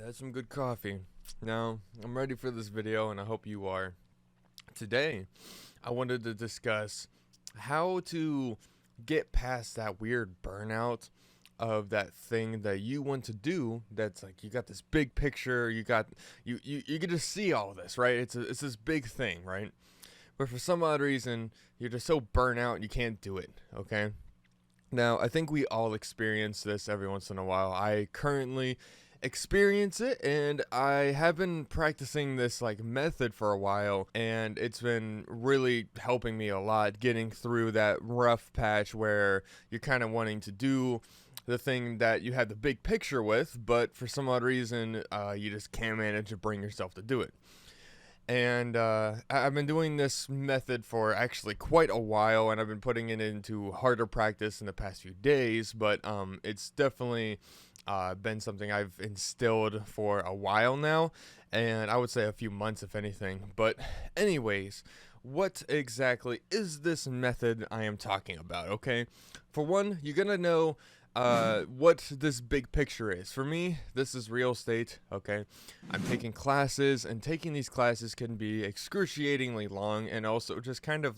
Had some good coffee. Now, I'm ready for this video, and I hope you are. Today, I wanted to discuss how to get past that weird burnout of that thing that you want to do. That's like, you got this big picture, you get to see all this, right? It's this big thing, right? But for some odd reason, you're just so burnt out you can't do it, okay? Now, I think we all experience this every once in a while. I currently experience it, and I have been practicing this like method for a while, and it's been really helping me a lot getting through that rough patch where you're kind of wanting to do the thing that you had the big picture with, but for some odd reason, you just can't manage to bring yourself to do it. And I've been doing this method for actually quite a while, and I've been putting it into harder practice in the past few days, but it's definitely been something I've instilled for a while now, and I would say a few months if anything. But anyways, what exactly is this method I am talking about, okay? For one, you're gonna know what this big picture is. For me, this is real estate, okay? I'm taking classes, and taking these classes can be excruciatingly long and also just kind of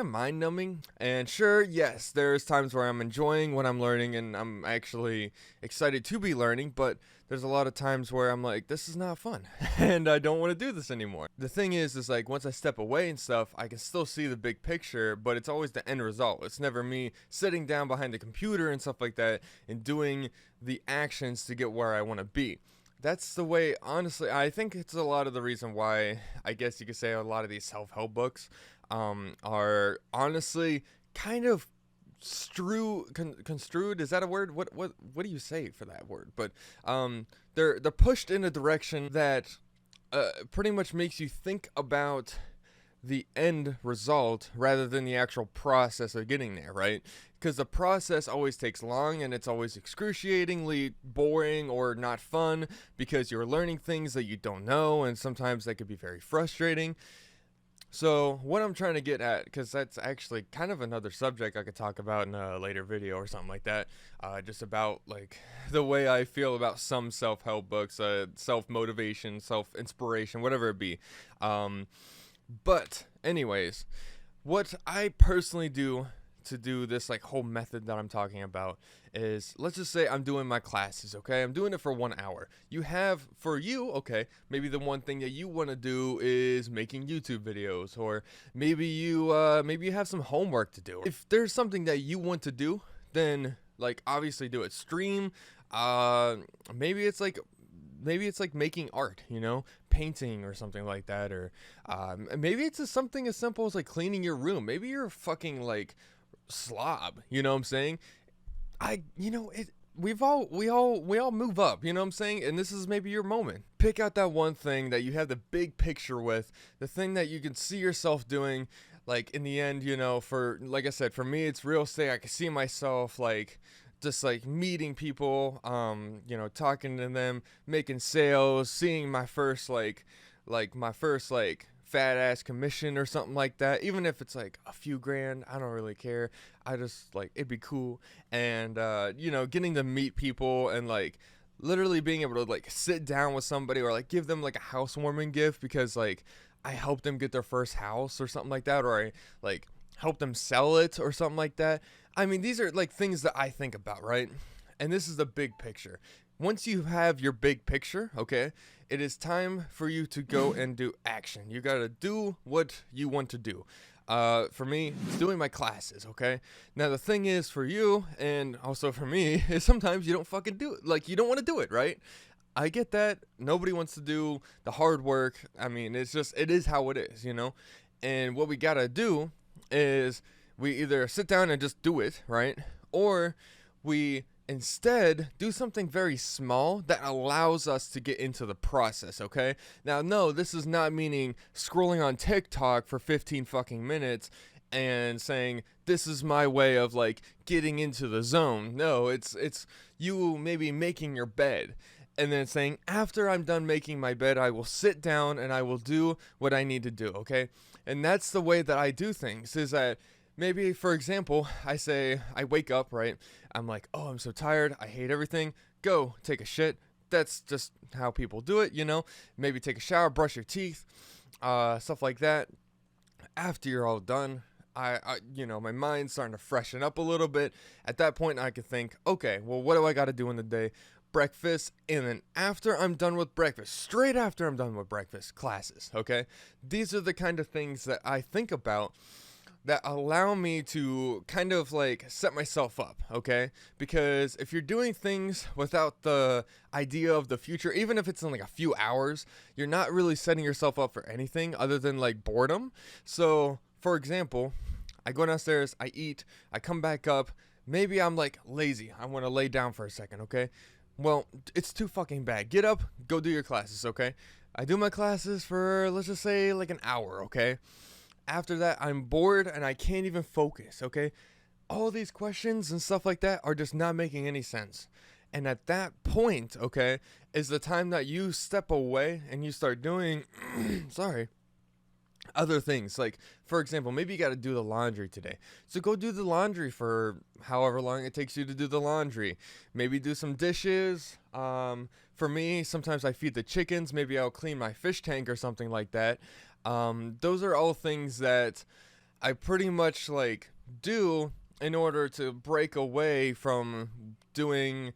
mind-numbing. And sure, yes, there's times where I'm enjoying what I'm learning and I'm actually excited to be learning, but there's a lot of times where I'm like, this is not fun and I don't want to do this anymore. The thing is like, once I step away and stuff, I can still see the big picture, but it's always the end result. It's never me sitting down behind the computer and stuff like that and doing the actions to get where I want to be. That's the way, honestly, I think it's a lot of the reason why, I guess you could say, a lot of these self-help books are honestly kind of construed. Is that a word? What do you say for that word? But they're pushed in a direction that pretty much makes you think about the end result rather than the actual process of getting there, right? Because the process always takes long, and it's always excruciatingly boring or not fun because you're learning things that you don't know, and sometimes that could be very frustrating. So what I'm trying to get at, because that's actually kind of another subject I could talk about in a later video or something like that, just about like the way I feel about some self-help books, self-motivation, self-inspiration, whatever it be. But anyways, what I personally do to do this like whole method that I'm talking about is, let's just say I'm doing my classes, okay? I'm doing it for 1 hour. You have, for you, okay, maybe the one thing that you want to do is making YouTube videos, or maybe you have some homework to do. If there's something that you want to do, then like obviously do it. Stream, maybe it's like making art, you know, painting or something like that, or maybe it's just something as simple as like cleaning your room. Maybe you're a fucking like slob, you know what I'm saying? We all move up, you know what I'm saying? And this is maybe your moment. Pick out that one thing that you have the big picture with, the thing that you can see yourself doing, like in the end, you know. For, like I said, for me, it's real estate. I can see myself like just like meeting people, you know, talking to them, making sales, seeing my first fat ass commission or something like that. Even if it's like a few grand, I don't really care. I just like, it'd be cool. And you know, getting to meet people and like literally being able to like sit down with somebody, or like give them like a housewarming gift because like I helped them get their first house or something like that, or I like help them sell it or something like that. I mean, these are like things that I think about, right? And this is the big picture. Once you have your big picture, okay, it is time for you to go and do action. You gotta do what you want to do. For me, it's doing my classes, okay? Now, the thing is, for you, and also for me, is sometimes you don't fucking do it. Like, you don't want to do it, right? I get that. Nobody wants to do the hard work. I mean, it is how it is, you know? And what we gotta do is we either sit down and just do it, right? Or we instead do something very small that allows us to get into the process, okay? Now, no, this is not meaning scrolling on TikTok for 15 fucking minutes and saying, this is my way of like getting into the zone. No, it's you maybe making your bed and then saying, after I'm done making my bed, I will sit down and I will do what I need to do, okay? And that's the way that I do things, is that maybe, for example, I wake up, right? I'm like, oh, I'm so tired. I hate everything. Go take a shit. that's just how people do it, maybe take a shower, brush your teeth, stuff like that. After you're all done, my mind's starting to freshen up a little bit. At that point, I could think, okay, well, what do I got to do in the day? Breakfast, and then after I'm done with breakfast, straight after I'm done with breakfast, classes, okay? These are the kind of things that I think about that allow me to kind of like set myself up, okay? Because if you're doing things without the idea of the future, even if it's in like a few hours, you're not really setting yourself up for anything other than like boredom. So, for example, I go downstairs, I eat, I come back up, maybe I'm like lazy, I want to lay down for a second, okay? Well, it's too fucking bad. Get up, go do your classes, okay? I do my classes for, let's just say, like an hour, okay? After that, I'm bored and I can't even focus, okay? All these questions and stuff like that are just not making any sense. And at that point, okay, is the time that you step away and you start doing, other things. Like, for example, maybe you got to do the laundry today. So go do the laundry for however long it takes you to do the laundry. Maybe do some dishes. For me, sometimes I feed the chickens. Maybe I'll clean my fish tank or something like that. Those are all things that I pretty much like do in order to break away from doing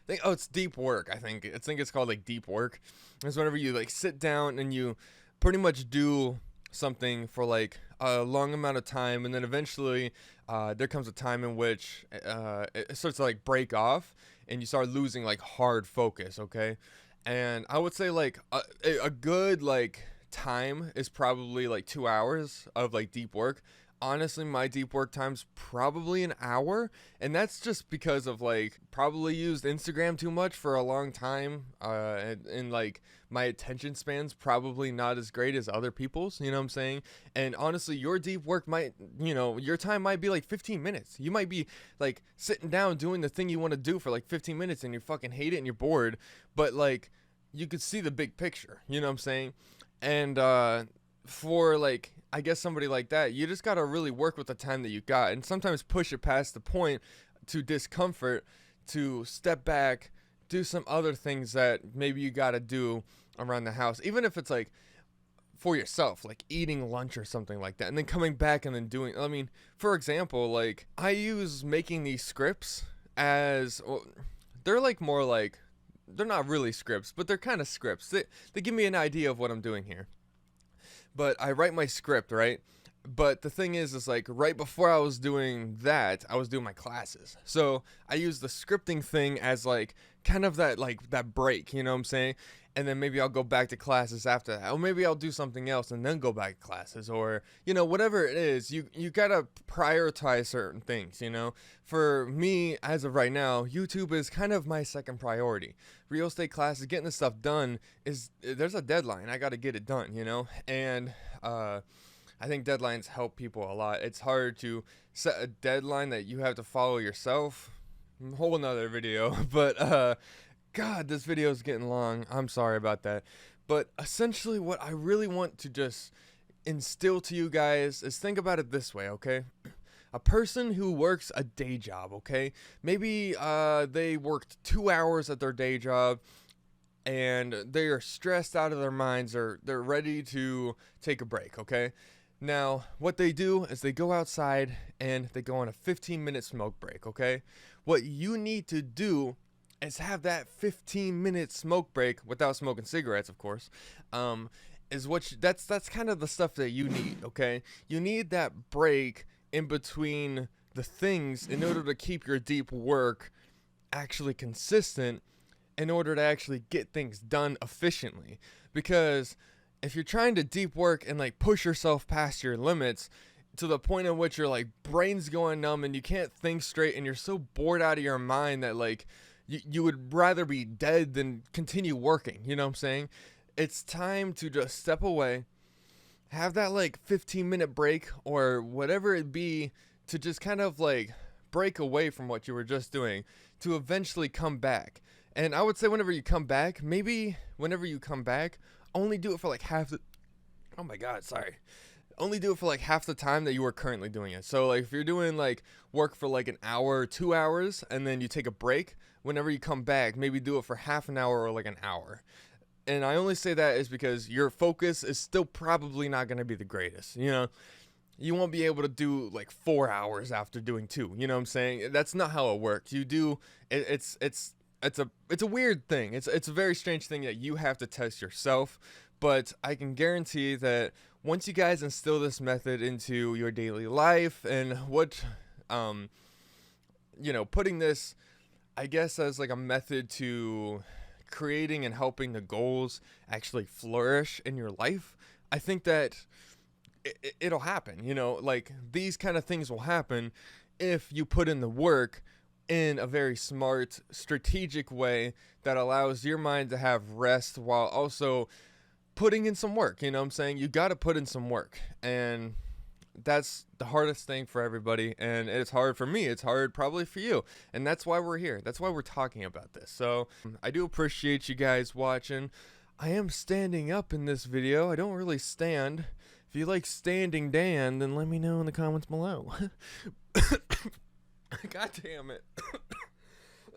it's deep work. I think it's called like deep work. It's whenever you like sit down and you pretty much do something for like a long amount of time, and then eventually there comes a time in which it starts to like break off and you start losing like hard focus, okay? And I would say like a good like time is probably like 2 hours of like deep work. Honestly, my deep work time's probably an hour, and that's just because of like probably used Instagram too much for a long time, and like my attention span's probably not as great as other people's, you know what I'm saying? And honestly, your deep work might, your time might be like 15 minutes. You might be like sitting down doing the thing you want to do for like 15 minutes and you fucking hate it and you're bored, but like you could see the big picture, you know what I'm saying? And for like, I guess somebody like that, you just got to really work with the time that you got, and sometimes push it past the point to discomfort, to step back, do some other things that maybe you got to do around the house, even if it's like for yourself, like eating lunch or something like that, and then coming back and then doing, for example, like I use making these scripts as, well, they're like more like, they're not really scripts, but they're kind of scripts. They give me an idea of what I'm doing here. But I write my script, right? But the thing is like right before I was doing that, I was doing my classes. So I use the scripting thing as like kind of that like that break, you know what I'm saying? And then maybe I'll go back to classes after that. Or maybe I'll do something else and then go back to classes, or, whatever it is, you gotta prioritize certain things, For me, as of right now, YouTube is kind of my second priority. Real estate classes, getting this stuff done there's a deadline. I gotta get it done, And, I think deadlines help people a lot. It's hard to set a deadline that you have to follow yourself. Whole nother video, but, God, this video is getting long. I'm sorry about that. But essentially what I really want to just instill to you guys is think about it this way, okay? A person who works a day job, okay? Maybe they worked 2 hours at their day job and they are stressed out of their minds, or they're ready to take a break, okay? Now, what they do is they go outside and they go on a 15-minute smoke break, okay? What you need to do is have that 15-minute smoke break without smoking cigarettes, of course. That's kind of the stuff that you need, okay? You need that break in between the things in order to keep your deep work actually consistent, in order to actually get things done efficiently. Because if you're trying to deep work and like push yourself past your limits to the point in which your like brain's going numb and you can't think straight and you're so bored out of your mind that like you would rather be dead than continue working, you know what I'm saying? It's time to just step away, have that like 15-minute break or whatever it be, to just kind of like break away from what you were just doing to eventually come back. And I would say whenever you come back, only do it for like half the, oh my God, sorry. only do it for like half the time that you are currently doing it. So like if you're doing like work for like an hour or 2 hours and then you take a break, whenever you come back, maybe do it for half an hour or like an hour. And I only say that is because your focus is still probably not going to be the greatest. You know, you won't be able to do like 4 hours after doing 2. You know what I'm saying? That's not how it works. You do it's a weird thing. It's a very strange thing that you have to test yourself. But I can guarantee that once you guys instill this method into your daily life and putting this, I guess, as like a method to creating and helping the goals actually flourish in your life, I think that it'll happen. You know, like these kind of things will happen if you put in the work in a very smart, strategic way that allows your mind to have rest while also putting in some work. You know what I'm saying? You got to put in some work, and that's the hardest thing for everybody, and it's hard for me. It's hard probably for you, and that's why we're here. That's why we're talking about this. So I do appreciate you guys watching. I am standing up in this video. I don't really stand. If you like Standing Dan, then let me know in the comments below. God damn it.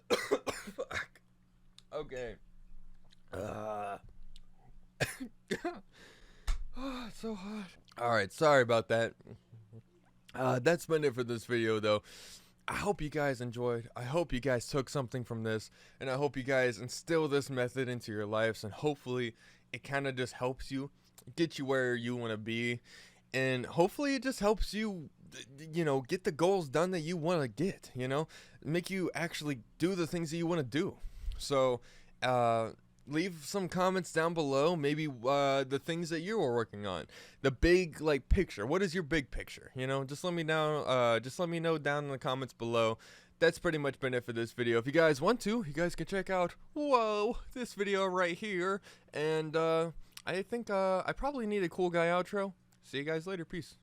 Fuck. Okay. Oh, it's so hot. Alright, sorry about that. That's been it for this video, though. I hope you guys enjoyed. I hope you guys took something from this, and I hope you guys instill this method into your lives, and hopefully it kind of just helps you get you where you want to be, and hopefully it just helps you, you know, get the goals done that you want to get, you know, make you actually do the things that you want to do. So leave some comments down below, maybe the things that you are working on, the big like picture. What is your big picture? You know, just let me know. Just let me know down in the comments below. That's pretty much been it for this video. If you guys want to, you guys can check out this video right here. And I think I probably need a cool guy outro. See you guys later. Peace.